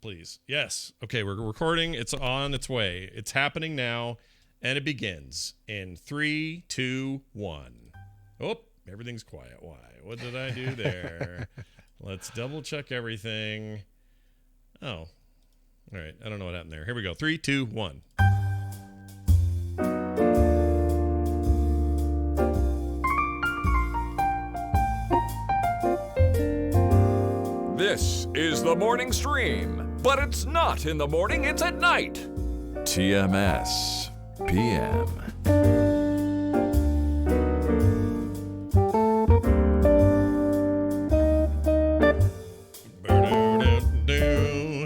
Please. Yes. Okay, we're recording. It's on its way. It's happening now, and it begins in 3, 2, 1. Oh, everything's quiet. Why? What did I do there? Let's double check everything. Oh. All right. I don't know what happened there. Here we go. 3, 2, 1. This is the morning stream, but it's not in the morning, it's at night. TMS Pm.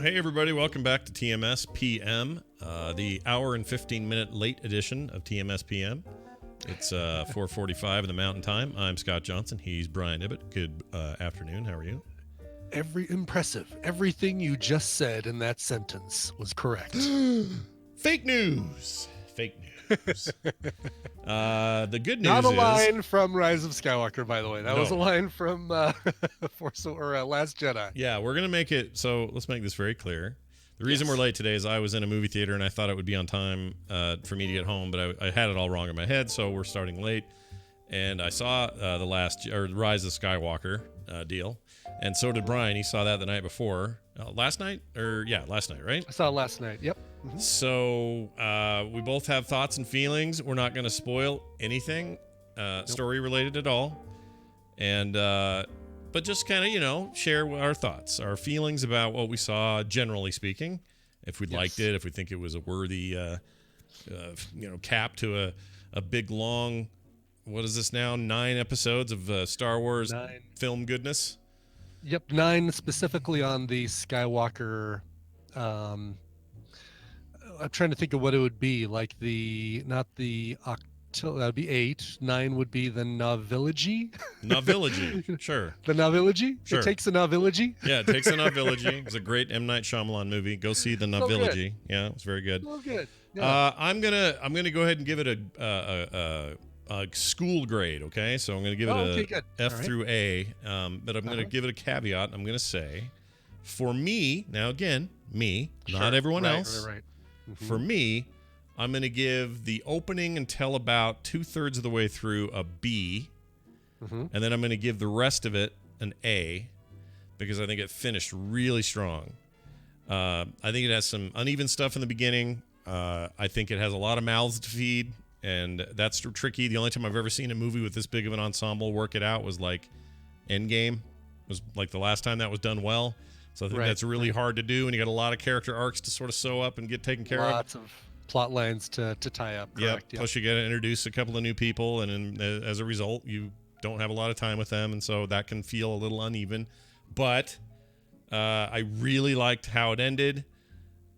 Hey everybody, welcome back to TMS PM, the hour and 15-minute late edition of TMS PM. It's 4:45 in the Mountain Time. I'm Scott Johnson. He's Brian Ibbett. Good afternoon. How are you? Impressive. Everything you just said in that sentence was correct. Fake news. Fake news. The good news Not a is... line from Rise of Skywalker, by the way. That No. was a line from Last Jedi. Yeah, we're going to make it... So let's make this very clear. The reason we're late today is I was in a movie theater and I thought it would be on time for me to get home, but I had it all wrong in my head, so we're starting late. And I saw the Rise of Skywalker deal. And so did Brian. He saw that the night before. Last night, right? I saw it last night. Yep. Mm-hmm. So we both have thoughts and feelings. We're not going to spoil anything story related at all. And but just kind of, share our thoughts, our feelings about what we saw, generally speaking. If we liked it, if we think it was a worthy cap to a big, long, what is this now? 9 episodes of Star Wars film goodness. Yep, 9 specifically on the Skywalker. I'm trying to think of what it would be. Like that would be 8. 9 would be the novellogy. Novellogy, sure. The novellogy? Sure. It takes a novellogy? Yeah, it takes a novellogy. It's a great M. Night Shyamalan movie. Go see the novellogy. Yeah, it was very good. Oh, good. Yeah. I'm gonna go ahead and give it a school grade, okay? So I'm going to give it good. F through A, but I'm going to give it a caveat. I'm going to say, for me, now again, not everyone else. Right. Mm-hmm. For me, I'm going to give the opening until about 2/3 of the way through a B, and then I'm going to give the rest of it an A, because I think it finished really strong. I think it has some uneven stuff in the beginning. I think it has a lot of mouths to feed. And that's tricky. The only time I've ever seen a movie with this big of an ensemble work it out was like Endgame. It was like the last time that was done well. So I think that's really hard to do. And you got a lot of character arcs to sort of sew up and get taken care of. Lots of plot lines to tie up. Correct. Yep. Plus you got to introduce a couple of new people. And then, as a result, you don't have a lot of time with them. And so that can feel a little uneven. But I really liked how it ended.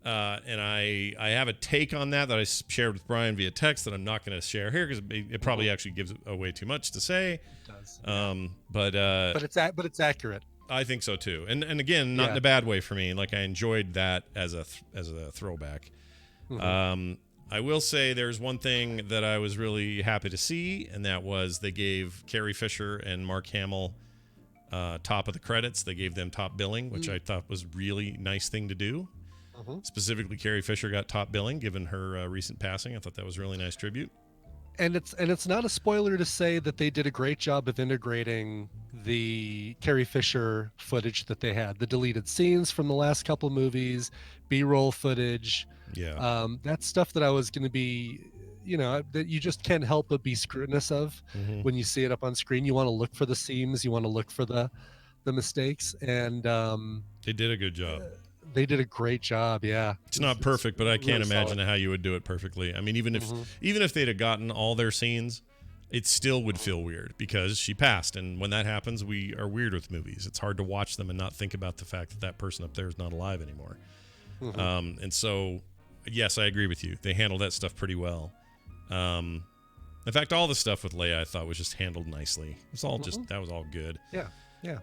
And I have a take on that I shared with Brian via text that I'm not going to share here because it probably actually gives away too much to say. It does. But it's accurate. I think so too. And again, not in a bad way for me. Like I enjoyed that as a throwback. Mm-hmm. I will say there's one thing that I was really happy to see, and that was they gave Carrie Fisher and Mark Hamill top of the credits. They gave them top billing, which I thought was a really nice thing to do. Specifically, Carrie Fisher got top billing given her recent passing. I thought that was a really nice tribute. And it's not a spoiler to say that they did a great job of integrating the Carrie Fisher footage that they had, the deleted scenes from the last couple of movies, B-roll footage. Yeah. That's stuff that I was going to be, that you just can't help but be scrutinous of when you see it up on screen. You want to look for the seams, you want to look for the mistakes, and they did a good job. They did a great job, yeah. It's not perfect, but I can't really imagine solid. how you would do it perfectly. I mean, even if they'd have gotten all their scenes, it still would feel weird because she passed. And when that happens, we are weird with movies. It's hard to watch them and not think about the fact that that person up there is not alive anymore. And so, yes, I agree with you. They handled that stuff pretty well. In fact, all the stuff with Leia I thought was just handled nicely. It was all that was all good. Yeah.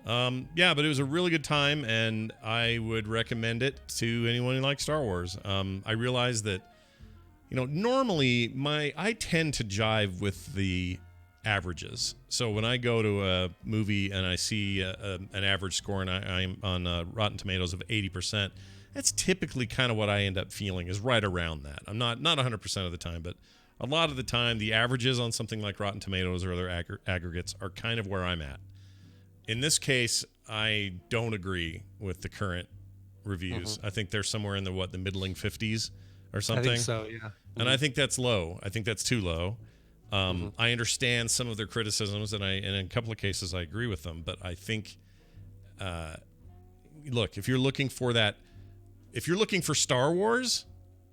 But it was a really good time, and I would recommend it to anyone who likes Star Wars. I realize that, normally I tend to jive with the averages. So when I go to a movie and I see an average score and I'm on Rotten Tomatoes of 80%, That's typically kind of what I end up feeling is right around that. I'm not 100% of the time, but a lot of the time, the averages on something like Rotten Tomatoes or other aggregates are kind of where I'm at. In this case, I don't agree with the current reviews. I think they're somewhere in the middling 50s or something. I think so, yeah. And I think that's low. I think that's too low. I understand some of their criticisms, and in a couple of cases I agree with them. But I think, look, if you're looking for Star Wars,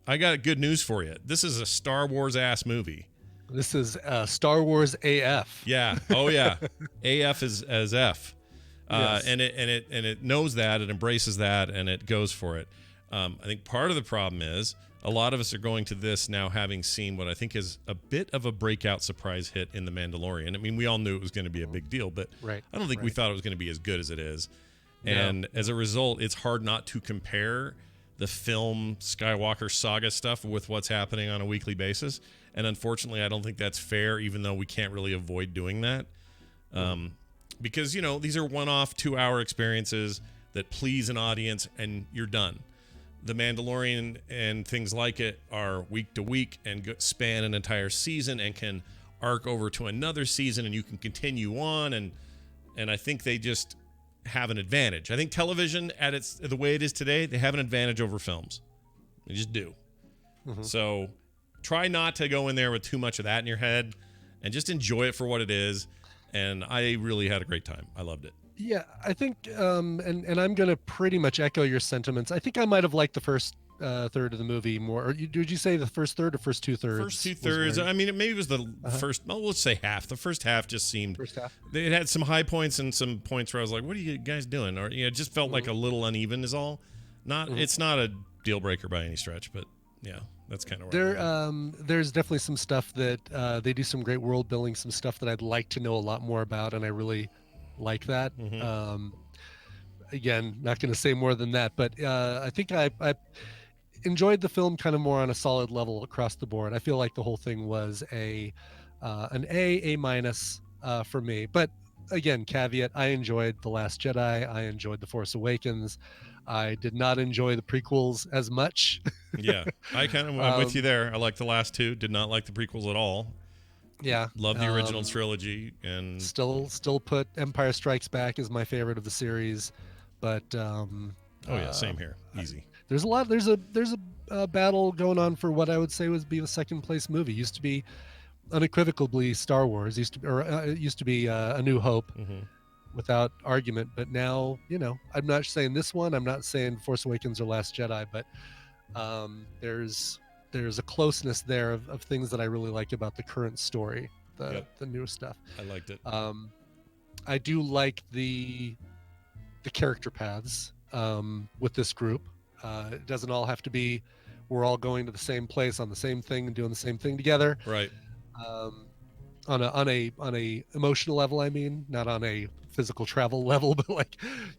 I got good news for you. This is a Star Wars ass movie. This is Star Wars AF. Yeah. Oh yeah. AF is as F. Yes. And it knows that, it embraces that, and it goes for it. I think part of the problem is a lot of us are going to this now having seen what I think is a bit of a breakout surprise hit in The Mandalorian. I mean, we all knew it was going to be a big deal, but I don't think we thought it was going to be as good as it is. And as a result, it's hard not to compare the film Skywalker saga stuff with what's happening on a weekly basis. And unfortunately, I don't think that's fair, even though we can't really avoid doing that. Because, these are one-off 2-hour experiences that please an audience, and you're done. The Mandalorian and things like it are week to week and span an entire season and can arc over to another season, and you can continue on. And I think they just have an advantage. I think television, the way it is today, they have an advantage over films. They just do. So try not to go in there with too much of that in your head, and just enjoy it for what it is. And I really had a great time. I loved it. Yeah, I think, and I'm going to pretty much echo your sentiments. I think I might have liked the first third of the movie more. Or did you say the first third or first 2/3? First 2/3. I mean, maybe it was the first. Well, let's say half. The first half just seemed. First half. It had some high points and some points where I was like, "What are you guys doing?" Or it just felt like a little uneven. Is all. It's not a deal breaker by any stretch, but yeah, that's kind of where there's definitely some stuff that they do some great world building, some stuff that I'd like to know a lot more about, and I really like that. Again, not going to say more than that, but I think I enjoyed the film kind of more on a solid level across the board. I feel like the whole thing was an A minus for me. But again, caveat: I enjoyed The Last Jedi. I enjoyed The Force Awakens. I did not enjoy the prequels as much. Yeah, I'm with you there. I liked the last two. Did not like the prequels at all. Yeah, love the original trilogy, and still put Empire Strikes Back as my favorite of the series. But same here, easy. There's a battle going on for what I would say be the second place movie. Used to be unequivocally Star Wars. Used to be A New Hope, without argument. But now, I'm not saying this one. I'm not saying Force Awakens or Last Jedi. But there's a closeness there of things that I really like about the current story, the new stuff. I liked it. I do like the character paths with this group. It doesn't all have to be we're all going to the same place on the same thing and doing the same thing together. Right. On a emotional level, I mean, not on a physical travel level, but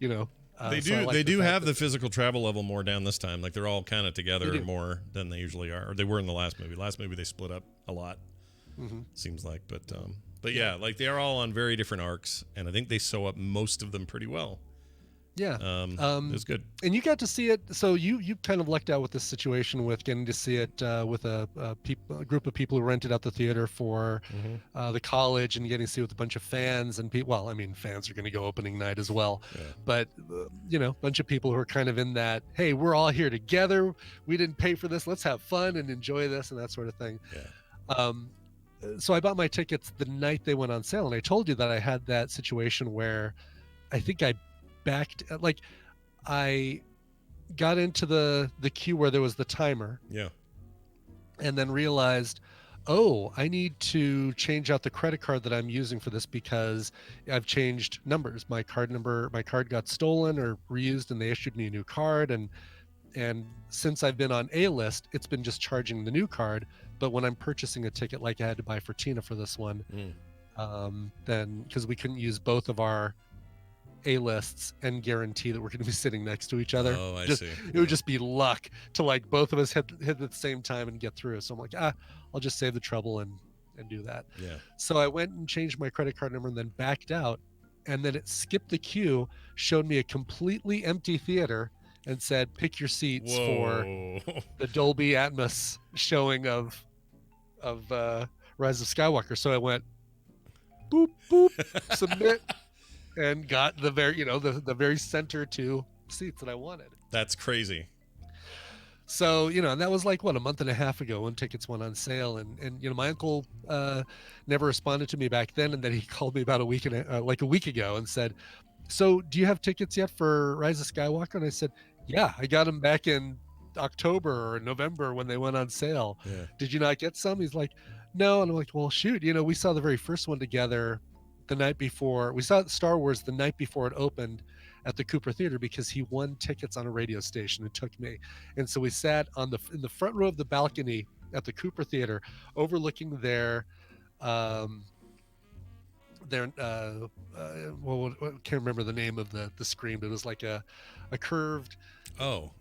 they do have the physical travel level more down this time. Like they're all kind of together more than they usually are, or they were in the last movie. Last movie they split up a lot. Seems like, but yeah, like they are all on very different arcs, and I think they sew up most of them pretty well. Yeah, it was good. And you got to see it. So you kind of lucked out with this situation with getting to see it with a group of people who rented out the theater for the college, and getting to see it with a bunch of fans and people. Well, I mean, fans are going to go opening night as well, but a bunch of people who are kind of in that. Hey, we're all here together. We didn't pay for this. Let's have fun and enjoy this and that sort of thing. Yeah. So I bought my tickets the night they went on sale, and I told you that I had that situation where I think I got into the queue where there was the timer, and then realized, I need to change out the credit card that I'm using for this because I've changed numbers. My card got stolen or reused, and they issued me a new card, and since I've been on A list, it's been just charging the new card. But when I'm purchasing a ticket like I had to buy for Tina for this one, then because we couldn't use both of our A lists and guarantee that we're going to be sitting next to each other. Oh, I see. It would just be luck to like both of us hit at the same time and get through. So I'm like, I'll just save the trouble and do that. Yeah. So I went and changed my credit card number and then backed out, and then it skipped the queue, showed me a completely empty theater, and said, pick your seats for Whoa. the Dolby Atmos showing of Rise of Skywalker. So I went boop boop submit and got the very the very center two seats that I wanted. That's crazy. So and that was like a month and a half ago when tickets went on sale, and my uncle never responded to me back then, and then he called me about a week ago and said, so do you have tickets yet for Rise of Skywalker? And I said, yeah, I got them back in October or November when they went on sale. Yeah. Did you not get some? He's like, no. And I'm like, well, shoot, we saw the very first one together the night before. We saw Star Wars the night before it opened at the Cooper Theater because he won tickets on a radio station and took me. And so we sat in the front row of the balcony at the Cooper Theater overlooking their I can't remember the name of the screen, but it was like a curved 90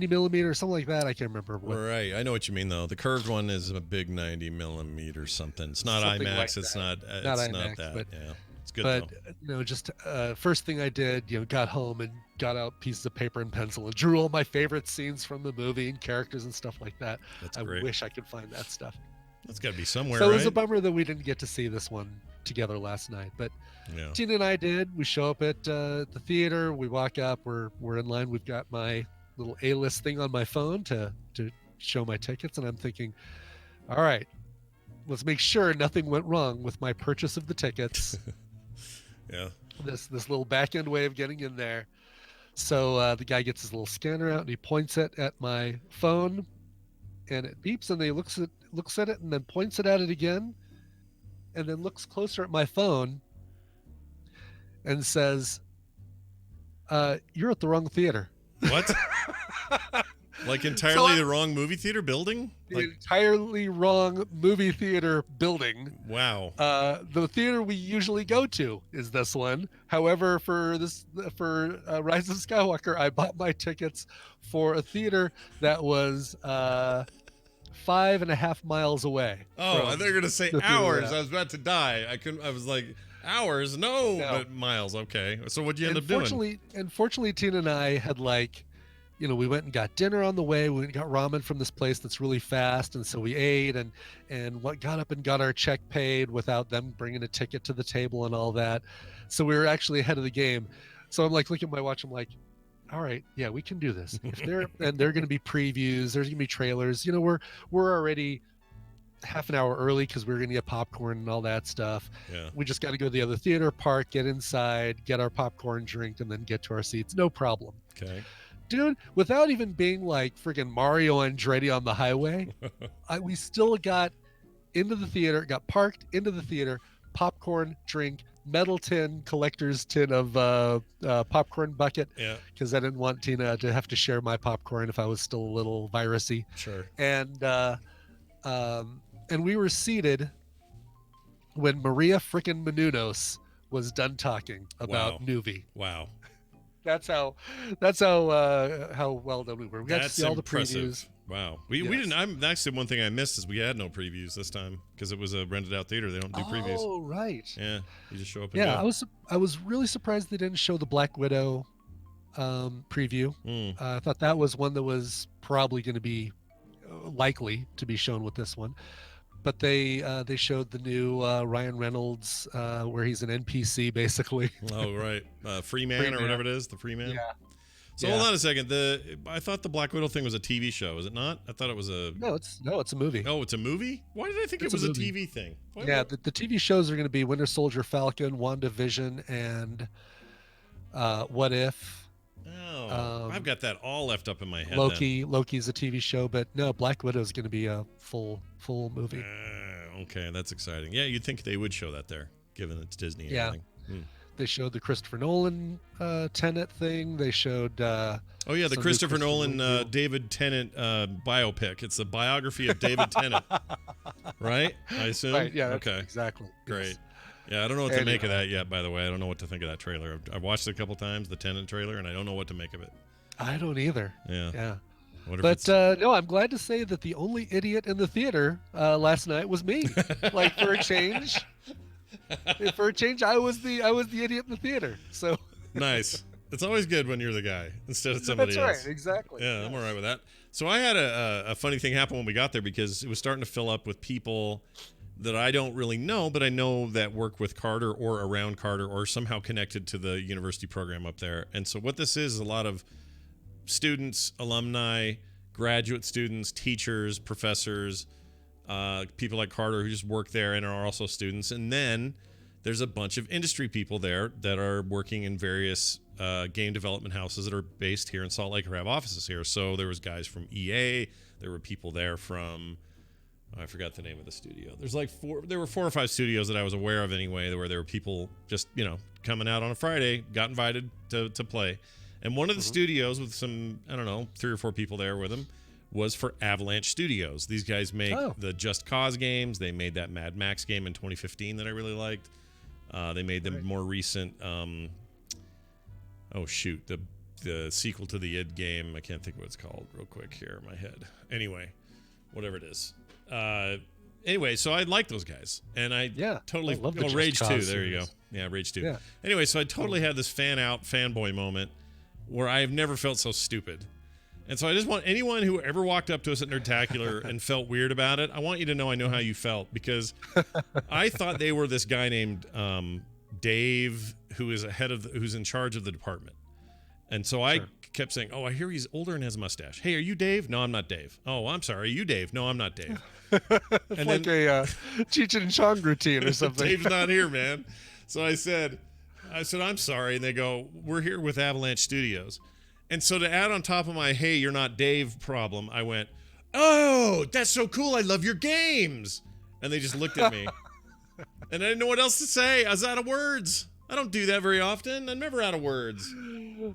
millimeter or something like that. I can't remember what. Right, I know what you mean though. The curved one is a big 90 millimeter something. It's not something IMAX. Like it's not IMAX, not that. Yeah, it's good though. Just first thing I did, got home and got out pieces of paper and pencil and drew all my favorite scenes from the movie and characters and stuff like that. That's I great. wish I could find that stuff. That's got to be somewhere. So right? It was a bummer that we didn't get to see this one together last night, but yeah. Tina and I did. We show up at the theater. We walk up. We're in line. We've got my little A-list thing on my phone to show my tickets, and I'm thinking, all right, let's make sure nothing went wrong with my purchase of the tickets. Yeah. This little back end way of getting in there. So the guy gets his little scanner out and he points it at my phone, and it beeps, and he looks at it and then points it at it again, and then looks closer at my phone and says, you're at the wrong theater. What? Like entirely the wrong movie theater building? The entirely wrong movie theater building. Wow. The theater we usually go to is this one. However, for Rise of Skywalker, I bought my tickets for a theater that was 5.5 miles away. Oh, I thought you were gonna say hours. I was about to die. I was like, hours? No, but miles. Okay. So what'd you end up doing? Unfortunately, Tina and I had we went and got dinner on the way. We went and got ramen from this place that's really fast, and so we ate and got up and got our check paid without them bringing a ticket to the table and all that. So we were actually ahead of the game. So I'm like looking at my watch. I'm like, all right, yeah, we can do this. If they're going to be previews, there's going to be trailers. We're already half an hour early because we were going to get popcorn and all that stuff. Yeah. We just got to go to the other theater, park, get inside, get our popcorn, drink, and then get to our seats. No problem. Okay. Dude, without even being like friggin' Mario Andretti on the highway, we still got into the theater, got parked into the theater, popcorn, drink, metal tin, collector's tin of popcorn bucket. Yeah. Because I didn't want Tina to have to share my popcorn if I was still a little virusy. Sure. And we were seated when Maria frickin' Menounos was done talking about Nuvi. Wow. That's how well done we were. We got to see all the previews. Wow. We didn't. Actually, one thing I missed is we had no previews this time because it was a rented out theater. They don't do previews. Oh, right. Yeah. You just show up and go. I was really surprised they didn't show the Black Widow preview. I thought that was one that was probably going to be likely to be shown with this one. But they showed the new Ryan Reynolds where he's an NPC basically. Oh right, Free Man or whatever it is, the Free Man. Yeah. So hold on a second. I thought the Black Widow thing was a TV show. Is it not? I thought it was a. No, it's a movie. Oh, it's a movie. Why did I think it was a TV thing? The TV shows are going to be Winter Soldier, Falcon, WandaVision, and What If. Oh, I've got that all left up in my head. Loki's a TV show, but no, Black Widow is going to be a full movie. Okay, that's exciting. Yeah, you'd think they would show that there, given it's Disney. And everything. They showed the Christopher Nolan Tenet thing. They showed. The Christopher Nolan David Tennant biopic. It's a biography of David Tennant, right? I assume. Right. Yeah. Okay. Exactly. Great. Yes. Yeah, I don't know what to make of that yet, by the way. I don't know what to think of that trailer. I've watched it a couple times, the Tenet trailer, and I don't know what to make of it. I don't either. Yeah. Yeah. No, I'm glad to say that the only idiot in the theater last night was me. Like for a change. I was the idiot in the theater. So nice. It's always good when you're the guy instead of somebody That's else. right, exactly. Yeah, Yes. I'm all right with that. So I had a funny thing happen when we got there because it was starting to fill up with people that I don't really know, but I know that work with Carter or around Carter or somehow connected to the university program up there. And so what this is a lot of students, alumni, graduate students, teachers, professors, people like Carter who just work there and are also students. And then there's a bunch of industry people there that are working in various game development houses that are based here in Salt Lake or have offices here. So there was guys from EA. There were people there from, I forgot the name of the studio. There were 4 or 5 studios that I was aware of anyway, where there were people just, coming out on a Friday, got invited to play. And one of the studios with some, 3 or 4 people there with them was for Avalanche Studios. These guys make the Just Cause games. They made that Mad Max game in 2015 that I really liked. They made the more recent, the sequel to the id game. I can't think of what it's called real quick here in my head. Anyway, whatever it is. So I like those guys, and I totally love the Rage 2. Cause There you go. series. Yeah, Rage 2. Yeah. Anyway, so I totally had this fanboy moment where I have never felt so stupid. And so I just want anyone who ever walked up to us at Nerdtacular and felt weird about it, I want you to know I know how you felt, because I thought they were this guy named Dave, who is who's in charge of the department. And so I kept saying, "Oh, I hear he's older and has a mustache. Hey, are you Dave?" "No, I'm not Dave." "Oh, I'm sorry. Are you Dave?" "No, I'm not Dave." It's and like a Cheech and Chong routine or something. Dave's not here, man. So I said, "I'm sorry." And they go, "We're here with Avalanche Studios." And so to add on top of my, "Hey, you're not Dave" problem, I went, "Oh, that's so cool. I love your games." And they just looked at me. And I didn't know what else to say. I was out of words. I don't do that very often. I'm never out of words.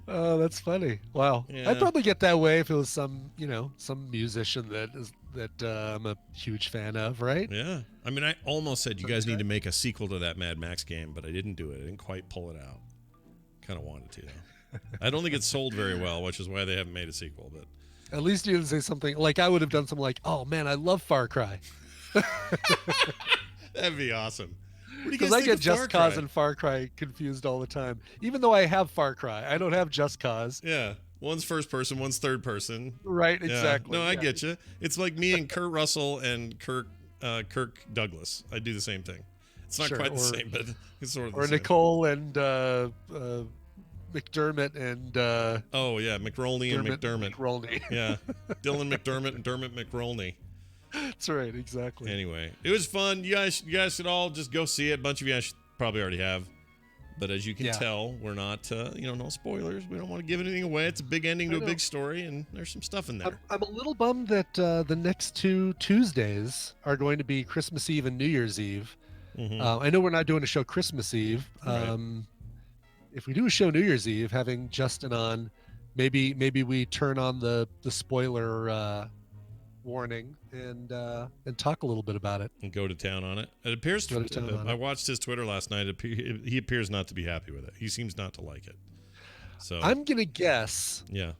Oh, that's funny. Wow. Yeah. I'd probably get that way if it was some musician that I'm a huge fan of, right? Yeah. I mean, I almost said you guys need to make a sequel to that Mad Max game, but I didn't do it. I didn't quite pull it out. Kind of wanted to, though. I don't think it sold very well, which is why they haven't made a sequel. But At least you didn't say something like, I would have done something like, "Oh man, I love Far Cry." that'd be awesome. What do you Because guys I think get of Just Far Cause Cry? and Far Cry confused all the time. Even though I have Far Cry, I don't have Just Cause. Yeah, one's first person, one's third person. Right, Yeah. exactly. No, I get you. It's like me and Kurt Russell and Kirk Douglas. I do the same thing. It's not Sure, quite the or- same, but it's sort of the Or same. Nicole and McDermott and Oh yeah, McRolney and McDermott. McRolney. Yeah, Dylan McDermott and Dermot McRolney. That's right, exactly. Anyway, it was fun. You guys should all just go see it. A bunch of you guys probably already have. But as you can tell, we're not, no spoilers. We don't want to give anything away. It's a big ending to a big story, and there's some stuff in there. I'm a little bummed that the next 2 Tuesdays are going to be Christmas Eve and New Year's Eve. Mhm. I know we're not doing a show Christmas Eve. Right. If we do a show New Year's Eve, having Justin on, maybe we turn on the spoiler warning and talk a little bit about it. And go to town on it. It appears Go to town on I it. watched his Twitter last night. He appears not to be happy with it. He seems not to like it. So I'm gonna guess, yeah.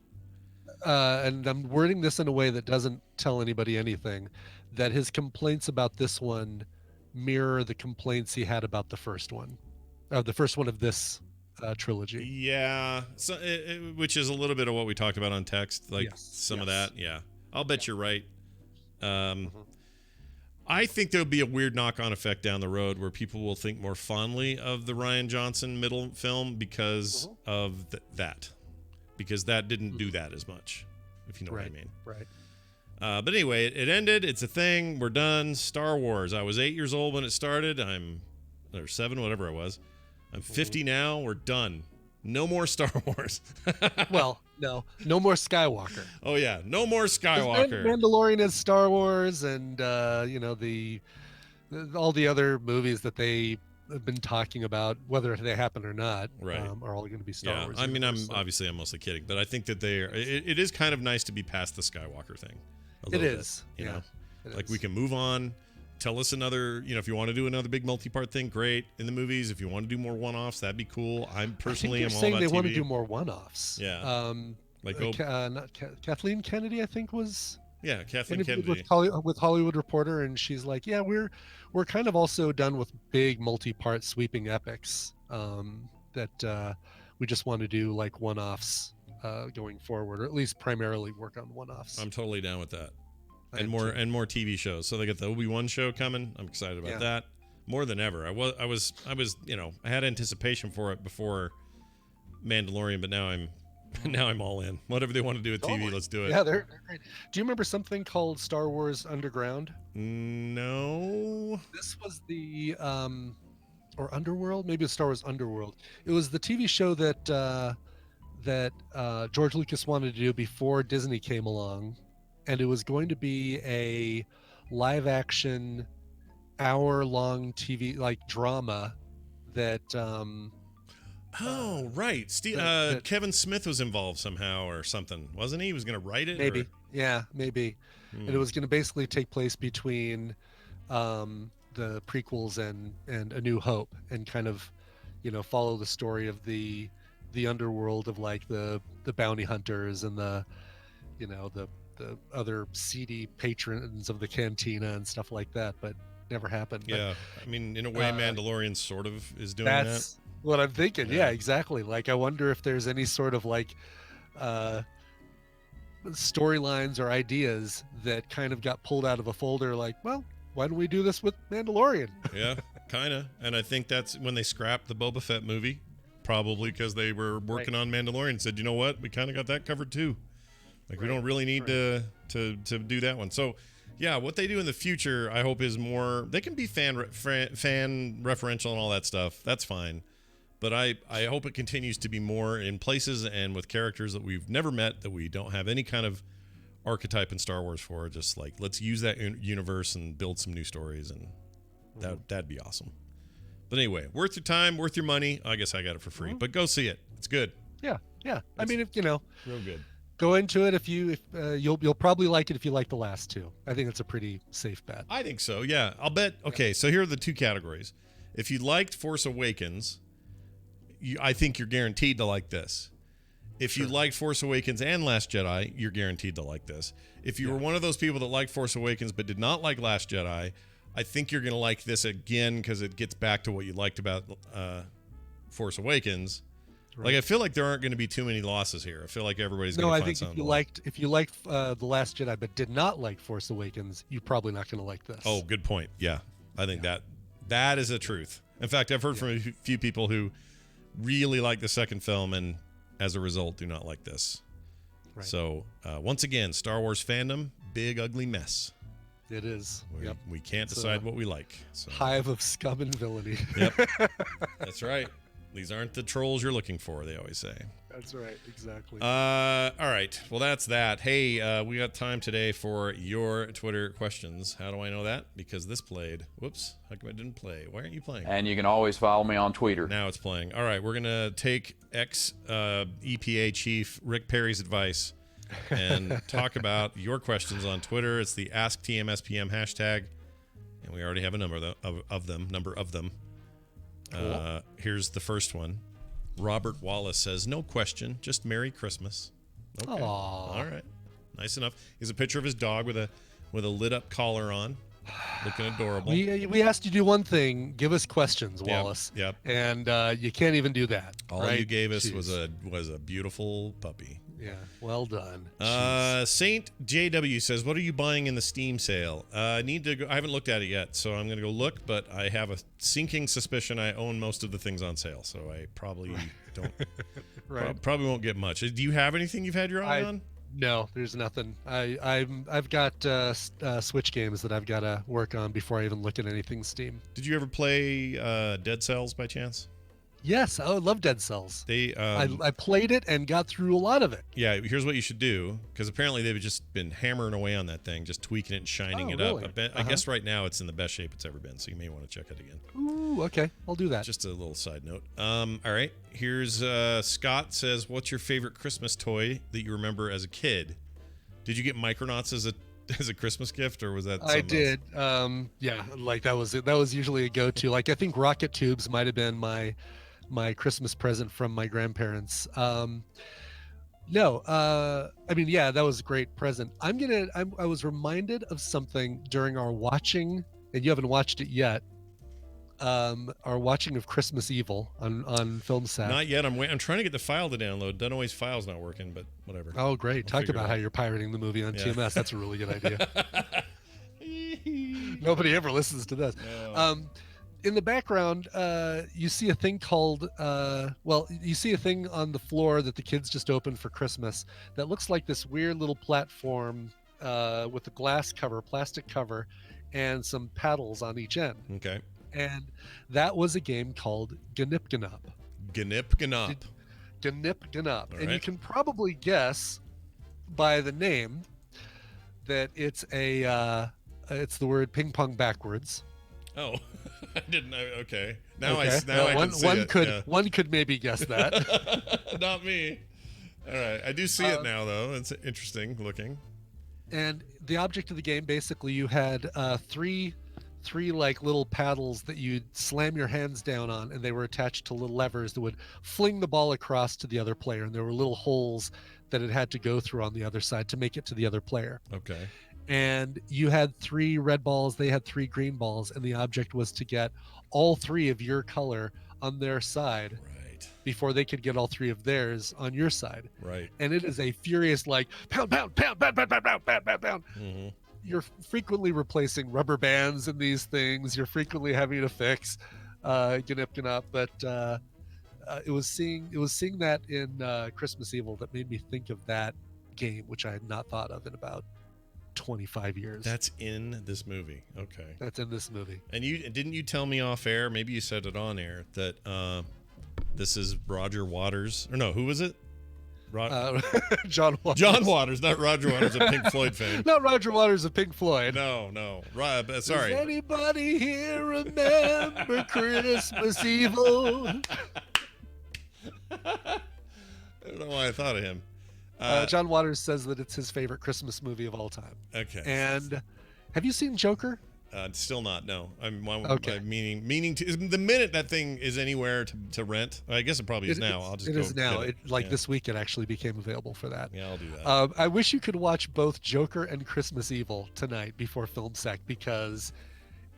and I'm wording this in a way that doesn't tell anybody anything, that his complaints about this one mirror the complaints he had about the first one of this trilogy. Yeah. So which is a little bit of what we talked about on text, like Yes, some of yes. that. Yeah. I'll bet you're right. I think there'll be a weird knock-on effect down the road where people will think more fondly of the Rian Johnson middle film because of that. Because that didn't do that as much, if you know what I mean. Right. But anyway, it ended. It's a thing. We're done. Star Wars. I was 8 years old when it started. Or 7, whatever I was. I'm 50 now. We're done. No more Star Wars. Well, no more Skywalker. Oh yeah, no more Skywalker. Mandalorian is Star Wars, and all the other movies that they have been talking about, whether they happen or not, Right. Are all going to be Star Yeah, Wars. I mean, universe, I'm mostly kidding, but I think that it is kind of nice to be past the Skywalker thing. It little is. bit, you know, It like is. we can move on. Tell us another, if you want to do another big multi-part thing, great. In the movies, if you want to do more one-offs, that'd be cool. I'm personally, I think I'm they're all saying about they want to TV. do more one-offs. Yeah. Like, Kathleen Kennedy, I think, was yeah, Kathleen interviewed Kennedy. with Hollywood Reporter, and she's like, "Yeah, we're kind of also done with big multi-part sweeping epics. That we just want to do like one-offs going forward, or at least primarily work on one-offs. I'm totally down with that. I And am more too. and more TV shows. So they got the Obi-Wan show coming. I'm excited about Yeah. that more than ever. I was I had anticipation for it before Mandalorian, but now I'm all in. Whatever they want to do with TV, Totally. let's do it. Yeah, they're great. Do you remember something called Star Wars Underground? No. This was the or Underworld, maybe it's Star Wars Underworld. It was the TV show that George Lucas wanted to do before Disney came along, and it was going to be a live action hour-long TV like drama that Oh, right. Kevin Smith was involved somehow or something, wasn't he? He was going to write it? maybe or- yeah maybe Hmm. and it was going to basically take place between the prequels and A New Hope, and kind of follow the story of the underworld of like the bounty hunters and the other seedy patrons of the cantina and stuff like that, but never happened. But Yeah. I mean, in a way, Mandalorian sort of is doing that's what I'm thinking. Yeah. Yeah, exactly. Like, I wonder if there's any sort of like storylines or ideas that kind of got pulled out of a folder, like, well, why don't we do this with Mandalorian? that. Yeah, kind of. And I think that's when they scrapped the Boba Fett movie, probably because they were working on Mandalorian and said, you know what, we kind of got that covered too. Like, we don't really need to do that one. So, yeah, what they do in the future, I hope, is more. They can be fan referential and all that stuff. That's fine. But I hope it continues to be more in places and with characters that we've never met, that we don't have any kind of archetype in Star Wars for. Just like, let's use that universe and build some new stories, and that'd be awesome. But anyway, worth your time, worth your money. I guess I got it for free, but go see it. It's good. Yeah. I mean, if Real good. go into it, if you'll probably like it if you like the last two. I think it's a pretty safe bet. I think so, yeah. I'll bet. Okay, so here are the two categories. If you liked Force Awakens, I think you're guaranteed to like this. If you liked Force Awakens and Last Jedi, you're guaranteed to like this. If you were one of those people that liked Force Awakens but did not like Last Jedi, I think you're going to like this again because it gets back to what you liked about Force Awakens. Right. Like, I feel like there aren't going to be too many losses here. I feel like everybody's going No, to I find think something. if you liked The Last Jedi but did not like Force Awakens, you're probably not going to like this. Oh, good point. Yeah, I think that is a truth. In fact, I've heard from a few people who really like the second film and, as a result, do not like this. Right. So, once again, Star Wars fandom, big ugly mess. It is. We can't It's decide what we like. So. Hive of scum and villainy. Yep, that's right. These aren't the trolls you're looking for, they always say. That's right. Exactly. All right. Well, that's that. Hey, we got time today for your Twitter questions. How do I know that? Because this played. Whoops. How come it didn't play? Why aren't you playing? And you can always follow me on Twitter. Now it's playing. All right. We're going to take ex-EPA chief Rick Perry's advice and talk about your questions on Twitter. It's the Ask TMS PM hashtag. And we already have a number of them. Cool. Here's the first one. Robert Wallace says, no question, just Merry Christmas. Okay. Aww. All right. Nice enough. He's a picture of his dog with a lit up collar on, looking adorable. We asked you to do one thing. Give us questions, Wallace. Yep. And you can't even do that. All right? you gave us Jeez. was a beautiful puppy. Yeah. Well done. Saint JW says, what are you buying in the Steam sale? I need to go. I haven't looked at it yet, so I'm going to go look, but I have a sinking suspicion I own most of the things on sale, so I probably don't. Right. Probably won't get much. Do you have anything you've had your eye on? No, there's nothing. I've got Switch games that I've got to work on before I even look at anything Steam. Did you ever play Dead Cells by chance? Yes, I love Dead Cells. They I played it and got through a lot of it. Yeah, here's what you should do, because apparently they've just been hammering away on that thing, just tweaking it and shining it really? up. I guess right now it's in the best shape it's ever been, so you may want to check it again. Ooh, okay, I'll do that. Just a little side note. All right, here's Scott says, what's your favorite Christmas toy that you remember as a kid? Did you get Micronauts as a Christmas gift, or was that I something did. Yeah, like that was usually a go-to. Like, I think rocket tubes might have been my Christmas present from my grandparents. No, I mean, yeah, that was a great present. I was reminded of something during our watching, and you haven't watched it yet, are watching of Christmas Evil on Film Sack. Not yet. I'm trying to get the file to download. Dunaway's file's not working, but whatever. Oh, great. I'll Talk about how you're pirating the movie on TMS. That's a really good idea. Nobody ever listens to this. No. In the background, you see a thing called, you see a thing on the floor that the kids just opened for Christmas that looks like this weird little platform with a plastic cover, and some paddles on each end. Okay. And that was a game called Gnip Gnop. Gnip Gnop. Gnip Gnop. And right. you can probably guess by the name that it's it's the word ping pong backwards. Oh, I didn't know. Okay. Now okay. I can see it. One could maybe guess that. Not me. All right. I do see it now, though. It's interesting looking. And the object of the game, basically, you had three like little paddles that you'd slam your hands down on, and they were attached to little levers that would fling the ball across to the other player, and there were little holes that it had to go through on the other side to make it to the other player. Okay. And you had 3 red balls, they had 3 green balls, and the object was to get all 3 of your color on their side before they could get all 3 of theirs on your side. Right. And it is a furious, like, pound, pound, pound, pound, pound, pound, pound, pound, pound, pound. Mm-hmm. You're frequently replacing rubber bands in these things. You're frequently having to fix Gnip Gnop. But it was seeing that in Christmas Evil that made me think of that game, which I had not thought of in about 25 years. That's in this movie. Okay. That's in this movie. And didn't you tell me off air, maybe you said it on air, that this is Roger Waters, or no, who was it? John Waters. John Waters, not Roger Waters of Pink Floyd fame. Not Roger Waters of Pink Floyd. No. Sorry. Does anybody here remember Christmas Evil? I don't know why I thought of him. John Waters says that it's his favorite Christmas movie of all time. Okay. And have you seen Joker? Still not. No. I'm okay. meaning to. The minute that thing is anywhere to rent, I guess it probably is now. I'll just. It go is now. get it. This week it actually became available for that. Yeah, I'll do that. I wish you could watch both Joker and Christmas Evil tonight before Film Sack, because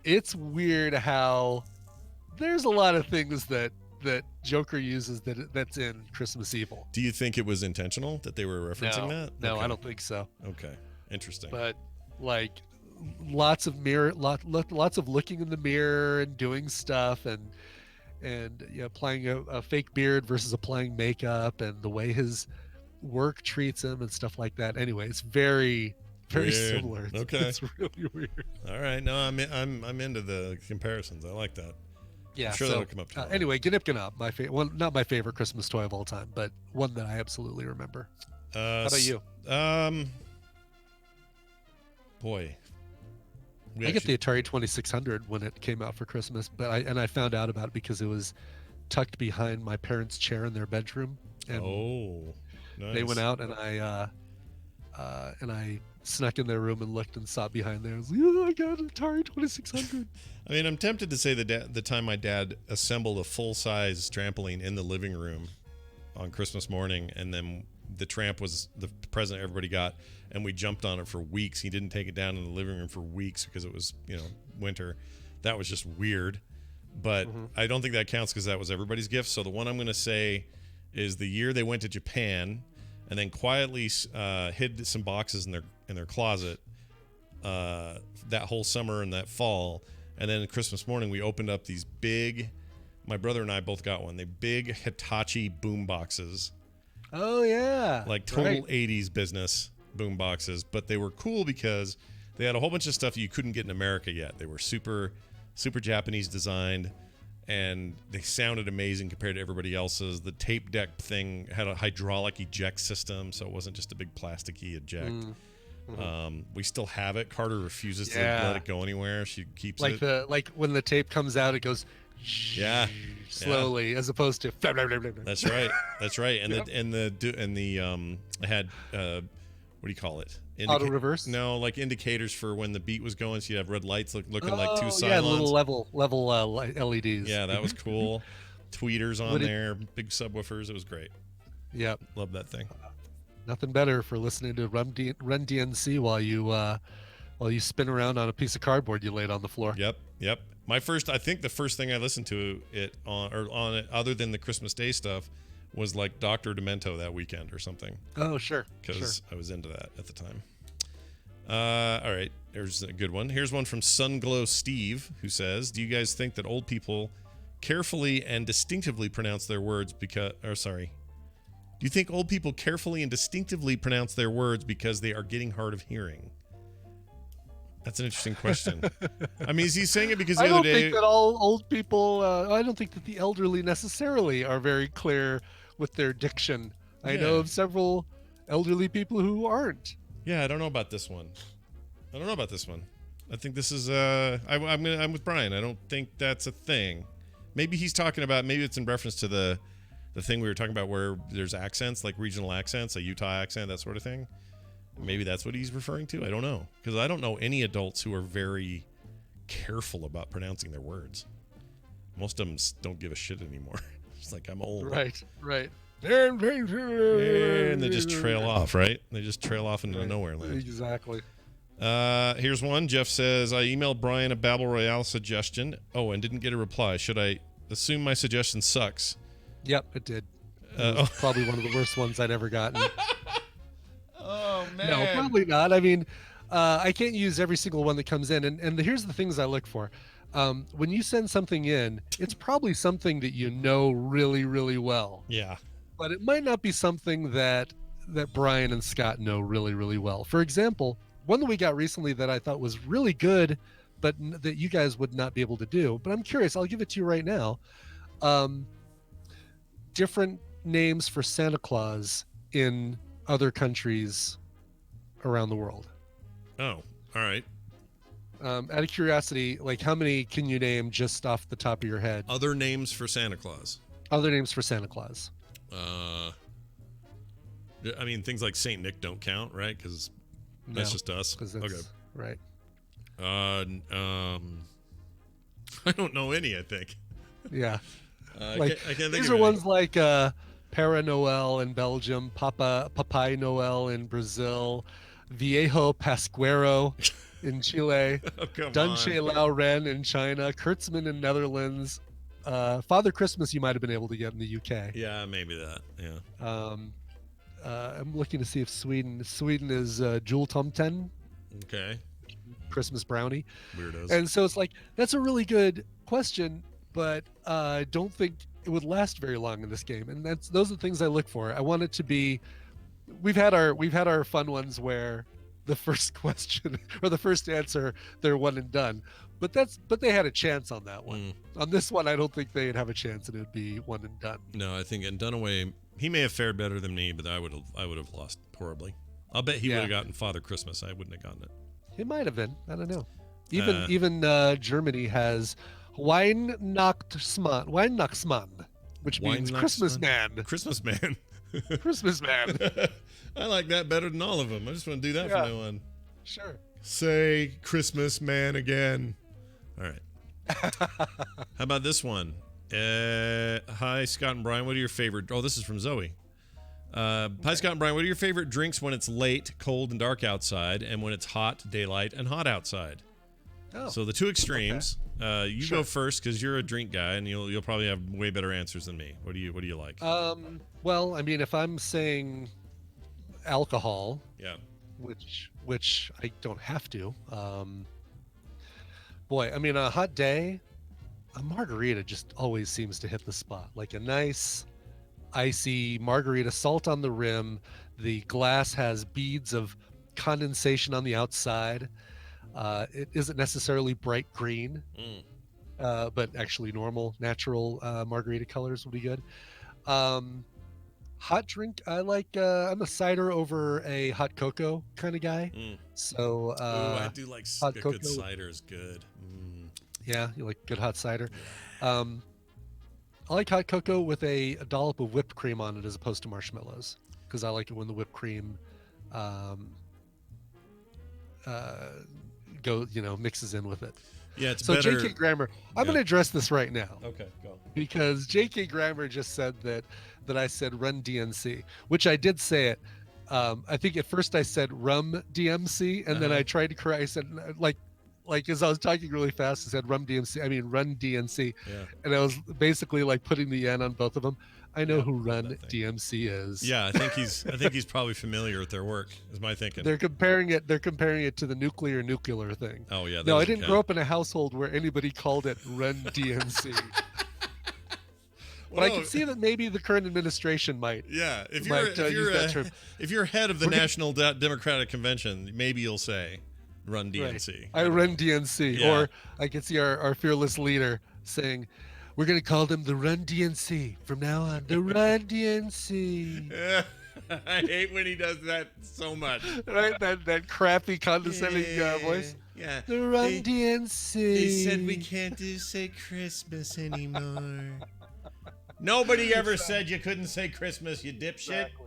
it's weird how there's a lot of things that Joker uses that's in Christmas Evil. Do you think it was intentional that they were referencing that? No, Okay. I don't think so. Okay, interesting. But like lots of looking in the mirror and doing stuff, and applying a fake beard versus applying makeup, and the way his work treats him and stuff like that. Anyway, it's very Weird. similar. Okay. It's really weird. All right, no, I'm into the comparisons. I like that. Yeah, I'm sure that'll come up tomorrow. Anyway, Gnip Gnop, not my favorite Christmas toy of all time, but one that I absolutely remember. How about you? Boy, I get the Atari 2600 when it came out for Christmas, but I found out about it because it was tucked behind my parents' chair in their bedroom, and nice. they went out, and I snuck in their room and looked and saw it behind there. I was like, oh, I got an Atari 2600. I mean, I'm tempted to say the time my dad assembled a full-size trampoline in the living room on Christmas morning, and then the tramp was the present everybody got, and we jumped on it for weeks. He didn't take it down in the living room for weeks because it was, winter. That was just weird. But I don't think that counts because that was everybody's gift. So the one I'm going to say is the year they went to Japan and then quietly hid some boxes in their closet that whole summer and that fall. And then Christmas morning, we opened up these big, my brother and I both got one, they big Hitachi boom boxes. Oh, yeah. Like total 80s business boom boxes. But they were cool because they had a whole bunch of stuff you couldn't get in America yet. They were super, super Japanese designed, and they sounded amazing compared to everybody else's. The tape deck thing had a hydraulic eject system, so it wasn't just a big plasticky eject. We still have it. Carter refuses to let it go anywhere. She keeps it. Like when the tape comes out, it goes slowly, as opposed to That's right. And I had what do you call it? Auto reverse? No, like indicators for when the beat was going, so you have red lights looking like two Cylons. Yeah, little level LEDs. Yeah, that was cool. Tweeters on there, big subwoofers. It was great. Yep. Love that thing. Nothing better for listening to Run DNC while while you spin around on a piece of cardboard you laid on the floor. Yep. I think the first thing I listened to it on it, other than the Christmas Day stuff, was like Dr. Demento that weekend or something. Oh, sure. Because I was into that at the time. All right, there's a good one. Here's one from Sunglow Steve, who says, do you guys think that old people carefully and distinctively pronounce their words do you think old people carefully and distinctively pronounce their words because they are getting hard of hearing? That's an interesting question. I mean, is he saying it because the other day... I don't think that all old people, I don't think that the elderly necessarily are very clear with their diction. I know of several elderly people who aren't. Yeah, I don't know about this one. I think this is, I'm with Brian. I don't think that's a thing. Maybe he's talking about, maybe it's in reference to the thing we were talking about where there's accents, like regional accents, a Utah accent, that sort of thing. Maybe that's what he's referring to. I don't know. Because I don't know any adults who are very careful about pronouncing their words. Most of them don't give a shit anymore. It's like, I'm old. Right. And they just trail off, right? They just trail off into nowhere land. Exactly. Here's one. Jeff says, I emailed Brian a Battle Royale suggestion. Oh, and didn't get a reply. Should I assume my suggestion sucks? Yep, it did. It was probably one of the worst ones I'd ever gotten. Oh, man. No, probably not. I mean, I can't use every single one that comes in. And here's the things I look for. When you send something in, it's probably something that you know really, really well. Yeah. But it might not be something that Brian and Scott know really, really well. For example, one that we got recently that I thought was really good, but that you guys would not be able to do. But I'm curious. I'll give it to you right now. Different names for Santa Claus in other countries around the world. Oh, all right. Out of curiosity, like how many can you name just off the top of your head? Other names for Santa Claus. Other names for Santa Claus. I mean, things like Saint Nick don't count, right? Because that's just us. Okay. Right. I don't know any, I think. Yeah. I can't think these of are any. ones like Para Noel in Belgium, Papai Noel in Brazil, Viejo Pascuero in Chile, Dunche Lao Ren in China, Kurtzman in Netherlands, Father Christmas you might have been able to get in the UK. Yeah, maybe that. Yeah. I'm looking to see if Sweden is Jultomten. Okay. Christmas brownie. Weirdos. And so it's like, that's a really good question, but I don't think it would last very long in this game. And those are the things I look for. I want it to be, we've had our fun ones where the first question or the first answer, they're one and done. But they had a chance on that one. On this one, I don't think they'd have a chance and it would be one and done. No, I think in Dunaway, he may have fared better than me, but I would have lost horribly. I'll bet he would have gotten Father Christmas. I wouldn't have gotten it. He might have been. I don't know. Even Germany has Weihnachtsmann, which means Christmas man. Christmas man. Christmas man. I like that better than all of them. I just want to do that from now on. Sure. Say Christmas man again. All right. How about this one? Hi, Scott and Brian. What are your favorite? Oh, this is from Zoe. Hi, Scott and Brian. What are your favorite drinks when it's late, cold, and dark outside, and when it's hot, daylight, and hot outside? Oh. So the two extremes. Okay. You go first because you're a drink guy, and you'll probably have way better answers than me. What do you like? Well, I mean, if I'm saying alcohol, which I don't have to. Boy, I mean, on a hot day, a margarita just always seems to hit the spot. Like a nice, icy margarita, salt on the rim. The glass has beads of condensation on the outside. It isn't necessarily bright green, but actually normal, natural margarita colors would be good. Hot drink, I like. I'm a cider over a hot cocoa kind of guy. So I do like hot good cocoa. cider is good. Yeah, you like good hot cider. I like hot cocoa with a dollop of whipped cream on it as opposed to marshmallows, because I like it when the whipped cream mixes in with it. Yeah, it's so better. J.K. Grammer, I'm going to address this right now. Okay, go. Because J.K. Grammer just said that I said run DNC, which I did say it. I think at first I said rum DMC, and then I tried to correct. I said like as I was talking really fast, I said rum DMC. I mean run DNC, and I was basically like putting the N on both of them. I know who Run DMC is. Yeah, I think he's probably familiar with their work. Is my thinking. They're comparing it to the nuclear thing. Oh yeah. No, I didn't grow up in a household where anybody called it Run DMC. But I can see that maybe the current administration might. Yeah, if you're head of the National Democratic Convention, maybe you'll say Run DNC. Right. I Run DNC. Yeah. Or I can see our fearless leader saying, we're going to call them the Run DNC from now on. The Run DNC. I hate when he does that so much. Right? That crappy, condescending voice. Yeah. The Run DNC. They said we can't say Christmas anymore. Nobody ever said you couldn't say Christmas, you dipshit. Exactly.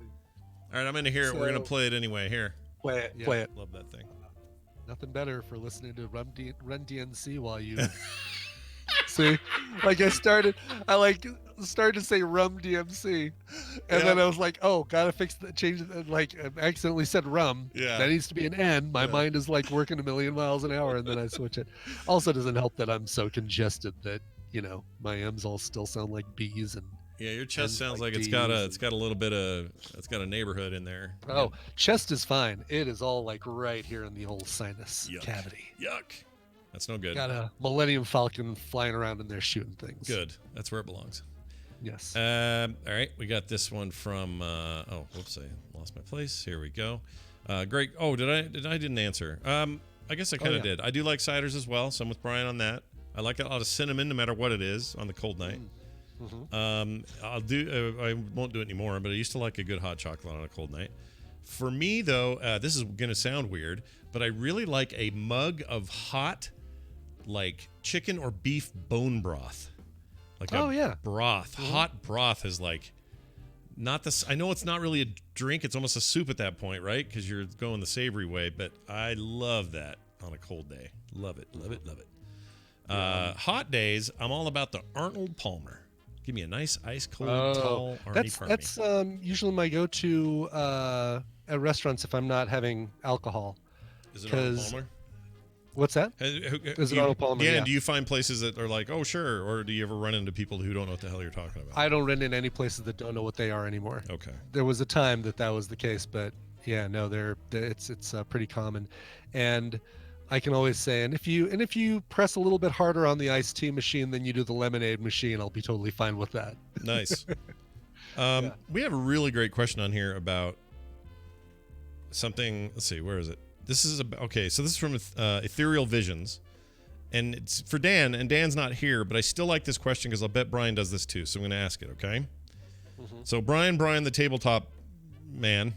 All right, I'm going to hear it. We're going to play it anyway. Here. Play it. Play it. Love that thing. Nothing better for listening to Run DNC while you... See, like I started to say rum DMC, and then I was like, oh, gotta change it. Like I accidentally said rum. Yeah, that needs to be an N. My mind is like working 1,000,000 miles an hour, and then I switch it. Also, doesn't help that I'm so congested that my M's all still sound like B's and. Yeah, your chest sounds like it's got a neighborhood in there. Oh, chest is fine. It is all like right here in the old sinus cavity. Yuck. That's no good. Got a Millennium Falcon flying around in there shooting things. Good. That's where it belongs. Yes. All right. We got this one from. Whoops! I lost my place. Here we go. Great. Oh, I didn't answer. I guess I kind of did. I do like ciders as well. So I'm with Brian on that. I like a lot of cinnamon, no matter what it is, on the cold night. Mm-hmm. I won't do it anymore, but I used to like a good hot chocolate on a cold night. For me, though, this is going to sound weird, but I really like a mug of hot, like chicken or beef bone broth. Like broth. Mm-hmm. Hot broth is like not this. I know it's not really a drink. It's almost a soup at that point, right? Because you're going the savory way. But I love that on a cold day. Love it. Love it. Love it. Hot days, I'm all about the Arnold Palmer. Give me a nice ice cold tall Arnie Palmer. That's usually my go-to at restaurants if I'm not having alcohol. Is it Arnold Palmer? What's that? Is it Arnold Palmer? Yeah. Do you find places that are like, oh sure, or do you ever run into people who don't know what the hell you're talking about? I don't run into any places that don't know what they are anymore. Okay. There was a time that was the case, but yeah, no, it's pretty common, and I can always say, and if you press a little bit harder on the iced tea machine than you do the lemonade machine, I'll be totally fine with that. Nice. We have a really great question on here about something. Let's see, where is it? This is so this is from Ethereal Visions, and it's for Dan, and Dan's not here, but I still like this question because I'll bet Brian does this too, so I'm going to ask it, okay? Mm-hmm. So Brian, the tabletop man,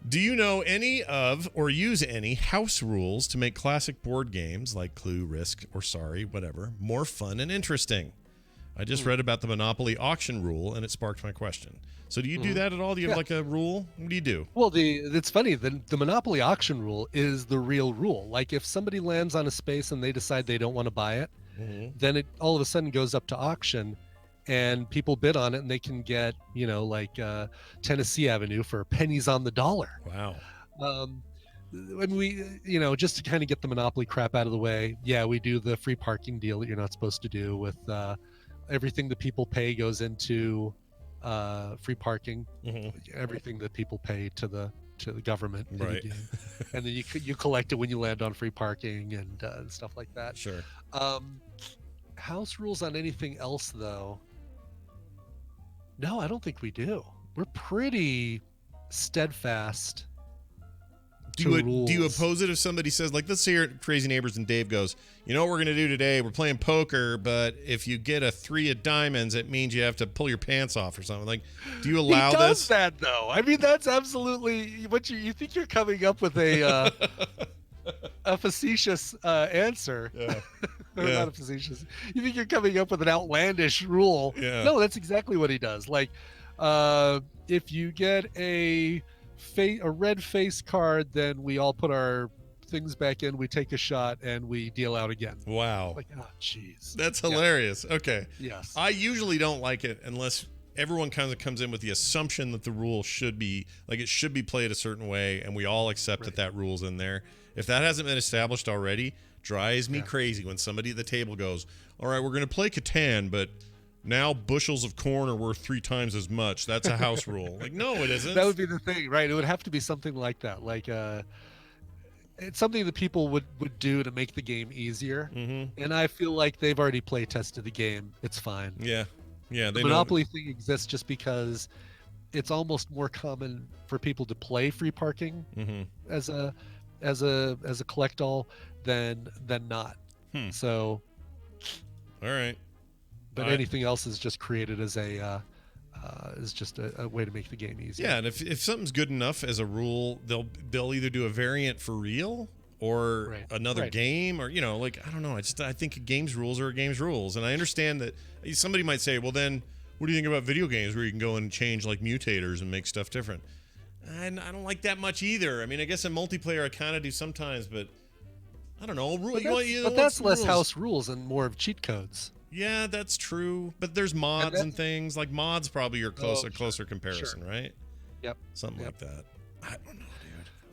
do you know any of or use any house rules to make classic board games like Clue, Risk, or Sorry, whatever, more fun and interesting? I just read about the Monopoly auction rule, and it sparked my question. So do you do that at all? Do you have like a rule? What do you do? Well, it's funny. The Monopoly auction rule is the real rule. Like if somebody lands on a space and they decide they don't want to buy it, then it all of a sudden goes up to auction, and people bid on it, and they can get, Tennessee Avenue for pennies on the dollar. Wow. When we, just to kind of get the Monopoly crap out of the way, we do the free parking deal that you're not supposed to do with everything that people pay goes into free parking. Everything that people pay to the government, right? And then you collect it when you land on free parking and stuff like that. Sure. House rules on anything else, though? No, I don't think we do. We're pretty steadfast. Do you oppose it if somebody says, like, let's say you're at Crazy Neighbors and Dave goes, you know what we're going to do today? We're playing poker, but if you get a 3 of diamonds, it means you have to pull your pants off or something. Like, do you allow this? He does that, though. I mean, that's absolutely what you think you're coming up with a facetious answer. Yeah. Not a facetious. You think you're coming up with an outlandish rule. Yeah. No, that's exactly what he does. Like, if you get a red face card, then we all put our things back in, we take a shot, and we deal out again. Wow. Like, oh, jeez. That's hilarious. Okay. Yes. I usually don't like it unless everyone kind of comes in with the assumption that the rule should be like it should be played a certain way, and we all accept that rule's in there. If that hasn't been established already, drives me crazy when somebody at the table goes, "All right, we're going to play Catan, but now bushels of corn are worth 3 times as much. That's a house rule." Like, no, it isn't. That would be the thing, right? It would have to be something like that. Like, it's something that people would do to make the game easier. Mm-hmm. And I feel like they've already play tested the game. It's fine. Yeah. Yeah. The Monopoly thing exists just because it's almost more common for people to play free parking as a collect-all than not. So. All right. But anything else is just created as a way to make the game easier. Yeah, and if something's good enough as a rule, they'll either do a variant for real or another game, or like, I don't know. I think a game's rules are a game's rules, and I understand that somebody might say, well, then what do you think about video games where you can go and change like mutators and make stuff different? And I don't like that much either. I mean, I guess in multiplayer I kind of do sometimes, but I don't know. But that's less house rules and more of cheat codes. Yeah, that's true. But there's mods and things. Like mods probably are closer comparison, right? Yep. Something like that. I don't know,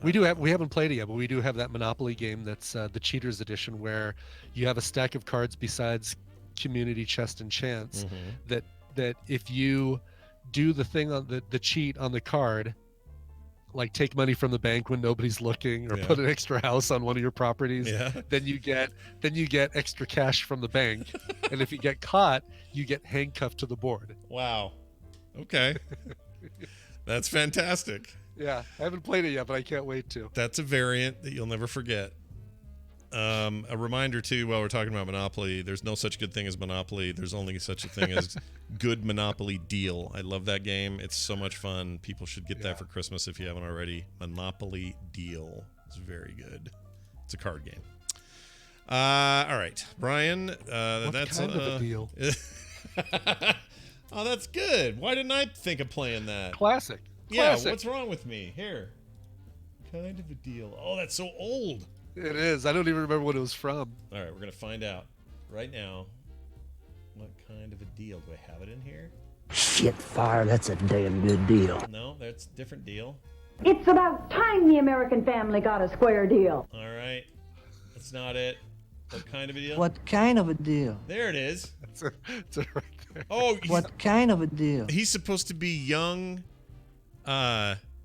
dude. We haven't played it yet, but we do have that Monopoly game that's the Cheaters Edition, where you have a stack of cards besides Community, Chest, and Chance that if you do the thing on the cheat on the card, like take money from the bank when nobody's looking, or put an extra house on one of your properties, then you get extra cash from the bank. And if you get caught, you get handcuffed to the board. Wow. Okay. That's fantastic. Yeah, I haven't played it yet, but I can't wait to. That's a variant that you'll never forget. A reminder too, while we're talking about Monopoly, there's no such good thing as Monopoly. There's only such a thing as good Monopoly Deal. I love that game. It's so much fun. People should get that for Christmas if you haven't already. Monopoly Deal. It's very good. It's a card game. All right, Brian. That's kind of a deal? Oh, that's good. Why didn't I think of playing that? Classic. Yeah, what's wrong with me? Here. Kind of a deal. Oh, that's so old. It is. I don't even remember what it was from. All right, we're going to find out right now. What kind of a deal? Do I have it in here? Shit fire, that's a damn good deal. No, that's a different deal. It's about time the American family got a square deal. All right. That's not it. What kind of a deal? What kind of a deal? There it is. It's right there. Oh, what kind of a deal? He's supposed to be young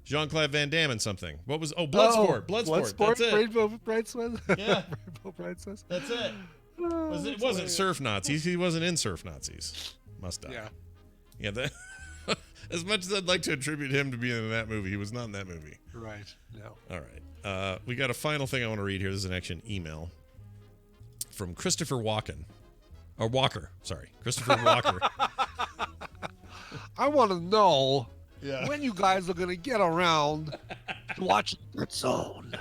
Jean-Claude Van Damme in something. What was... Oh, Bloodsport. Bloodsport. That's it. Rainbow Bridesmaids? Yeah. Rainbow Bridesmaids? That's it. It wasn't Surf Nazis. He wasn't in Surf Nazis. Must have. Yeah. Yeah, that... As much as I'd like to attribute him to being in that movie, he was not in that movie. Right. No. All right. We got a final thing I want to read here. This is an email from Christopher Walken. Or Walker. Sorry. Christopher Walker. I want to know when you guys are going to get around to watch Red Zone.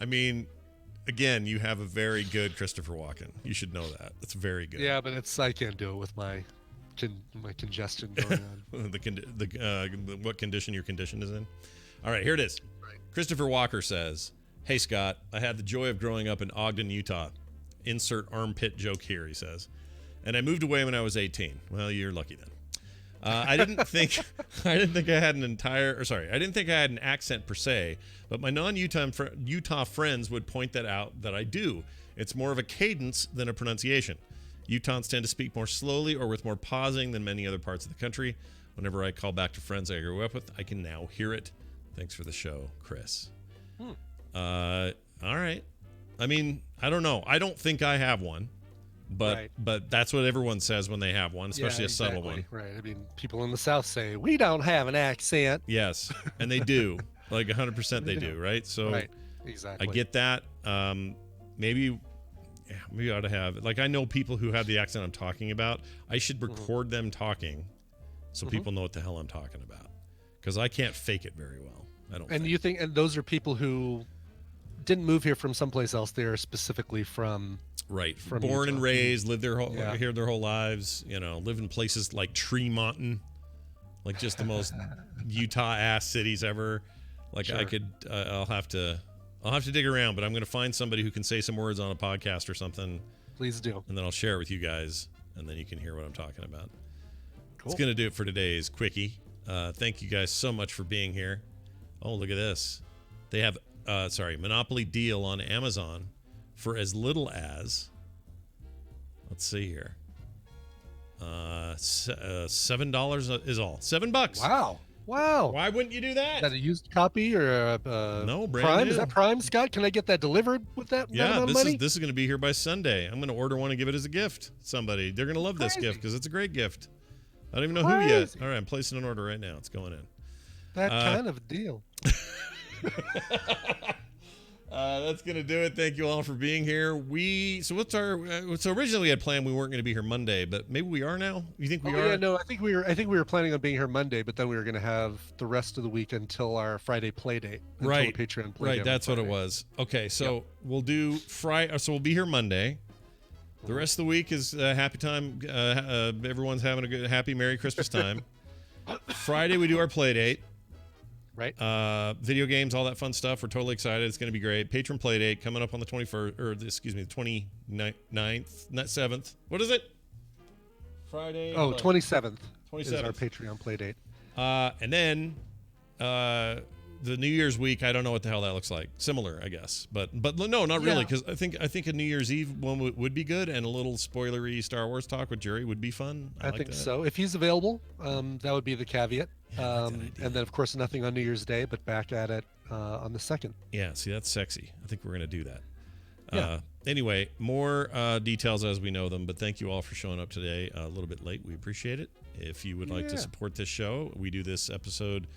I mean, again, you have a very good Christopher Walken. You should know that. It's very good. Yeah, but I can't do it with my congestion going on. What condition your condition is in. All right, here it is. Right. Christopher Walker says, "Hey Scott, I had the joy of growing up in Ogden, Utah. Insert armpit joke here," he says. "And I moved away when I was 18. Well, you're lucky then. I didn't think I had an accent per se, but my non-Utah friends would point that out that I do. It's more of a cadence than a pronunciation. Utahns tend to speak more slowly or with more pausing than many other parts of the country. Whenever I call back to friends I grew up with, I can now hear it. Thanks for the show, Chris." All right. I mean, I don't know. I don't think I have one, but that's what everyone says when they have one, especially a subtle one. Right. I mean, people in the South say, we don't have an accent. Yes, and they do. Like 100% they do, right? So right. Exactly. I get that. Maybe I ought to have, like, I know people who have the accent I'm talking about. I should record them talking so people know what the hell I'm talking about, because I can't fake it very well. I don't. And those are people who didn't move here from someplace else. They're specifically from born Utah. And raised, lived here their whole lives. Live in places like Tremonton, like just the most Utah ass cities ever. Like sure. I could, I'll have to dig around, but I'm going to find somebody who can say some words on a podcast or something. Please do. And then I'll share it with you guys, and then you can hear what I'm talking about. It's going to do it for today's Quickie. Thank you guys so much for being here. Oh, look at this. They have, Monopoly Deal on Amazon for as little as, let's see here, $7 is all. $7. Wow. Why wouldn't you do that? Is that a used copy or a No, brand Prime? new. Is that Prime, Scott? Can I get that delivered with that amount of money? This is going to be here by Sunday. I'm going to order one and give it as a gift. Somebody. They're going to love this gift because it's a great gift. I don't even know who yet. All right, I'm placing an order right now. It's going in. That kind of a deal. That's gonna do it. Thank you all for being here. So originally we had planned we weren't going to be here Monday, but maybe we are now. You think we are? Yeah, no, I think we were planning on being here Monday, but then we were going to have the rest of the week until our Friday play date. Right. The Patreon play date. Right. That's what it was. Okay, so we'll do Friday. So we'll be here Monday. The rest of the week is happy time. Everyone's having a good, happy, Merry Christmas time. Friday we do our play date. Right. Video games, all that fun stuff. We're totally excited. It's going to be great. Patron play date coming up on the 21st, or excuse me, the 29th, not 7th. What is it? Friday. 27th. 27th is our Patreon play date. And then the New Year's week, I don't know what the hell that looks like. Similar, I guess, but no, not really, because I think a New Year's Eve one would be good, and a little spoilery Star Wars talk with Jerry would be fun. I think that. so. If he's available, that would be the caveat. And then, of course, nothing on New Year's Day, but back at it on the 2nd. Yeah, see, that's sexy. I think we're going to do that. Yeah. Anyway, more details as we know them, but thank you all for showing up today a little bit late. We appreciate it. If you would like to support this show, we do this episode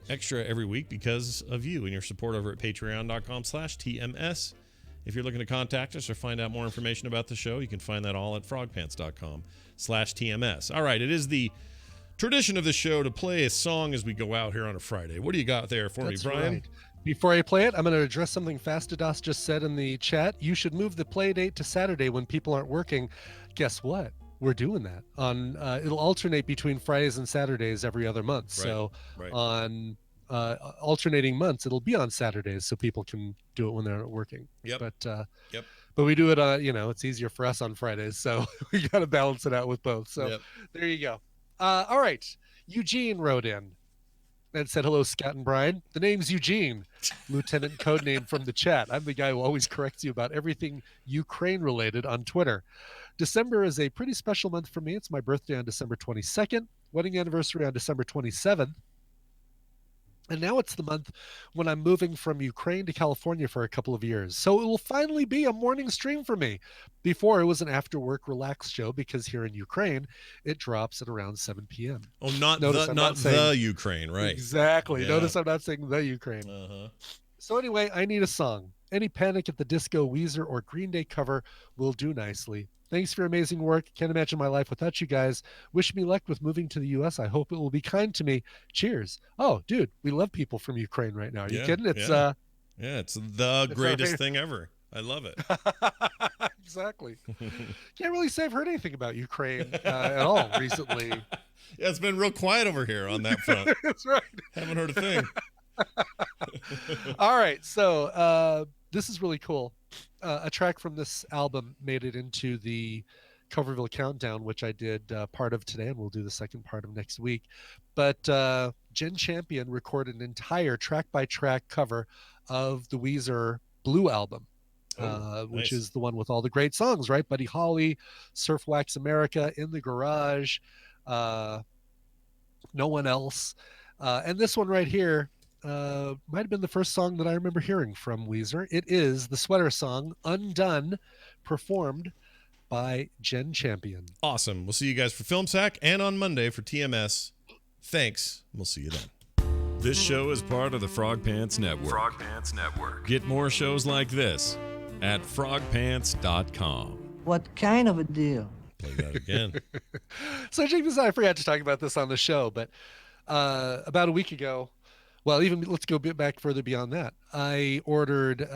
extra every week because of you and your support over at patreon.com/TMS. If you're looking to contact us or find out more information about the show, you can find that all at frogpants.com/TMS. All right, it is the tradition of the show to play a song as we go out here on a Friday. What do you got there for me, Brian? Right. Before I play it, I'm going to address something Fastadas just said in the chat. You should move the play date to Saturday when people aren't working. Guess what? We're doing that. It'll alternate between Fridays and Saturdays every other month. Right. So Right. on alternating months, it'll be on Saturdays so people can do it when they're not working. Yep. But we do it it's easier for us on Fridays, so we got to balance it out with both. So There you go. All right. Eugene wrote in and said, hello, Scott and Brian. The name's Eugene, Lieutenant codename from the chat. I'm the guy who always corrects you about everything Ukraine related on Twitter. December is a pretty special month for me. It's my birthday on December 22nd, wedding anniversary on December 27th. And now it's the month when I'm moving from Ukraine to California for a couple of years. So it will finally be a morning stream for me. Before, it was an after-work relaxed show because here in Ukraine, it drops at around 7 p.m. Oh, not Notice the Ukraine, right? Exactly. Yeah. Notice I'm not saying the Ukraine. Uh-huh. So anyway, I need a song. Any Panic at the Disco, Weezer, or Green Day cover will do nicely. Thanks for your amazing work. Can't imagine my life without you guys. Wish me luck with moving to the U.S. I hope it will be kind to me. Cheers. Oh, dude, we love people from Ukraine right now. Are you kidding? It's it's the greatest thing ever. I love it. Exactly. Can't really say I've heard anything about Ukraine at all recently. Yeah, it's been real quiet over here on that front. That's right. Haven't heard a thing. All right, so this is really cool. A track from this album made it into the Coverville Countdown, which I did part of today, and we'll do the second part of next week. But Jen Champion recorded an entire track-by-track cover of the Weezer Blue album, which is the one with all the great songs, right? Buddy Holly, Surf Wax America, In the Garage, No One Else. And this one right here might have been the first song that I remember hearing from Weezer. It is the Sweater Song, Undone, performed by Jen Champion. Awesome. We'll see you guys for Film Sack and on Monday for TMS. Thanks. We'll see you then. This show is part of the Frog Pants Network. Frog Pants Network. Get more shows like this at frogpants.com. What kind of a deal? Play that again. So check this out. I forgot to talk about this on the show, but about a week ago, well, even let's go back further beyond that. I ordered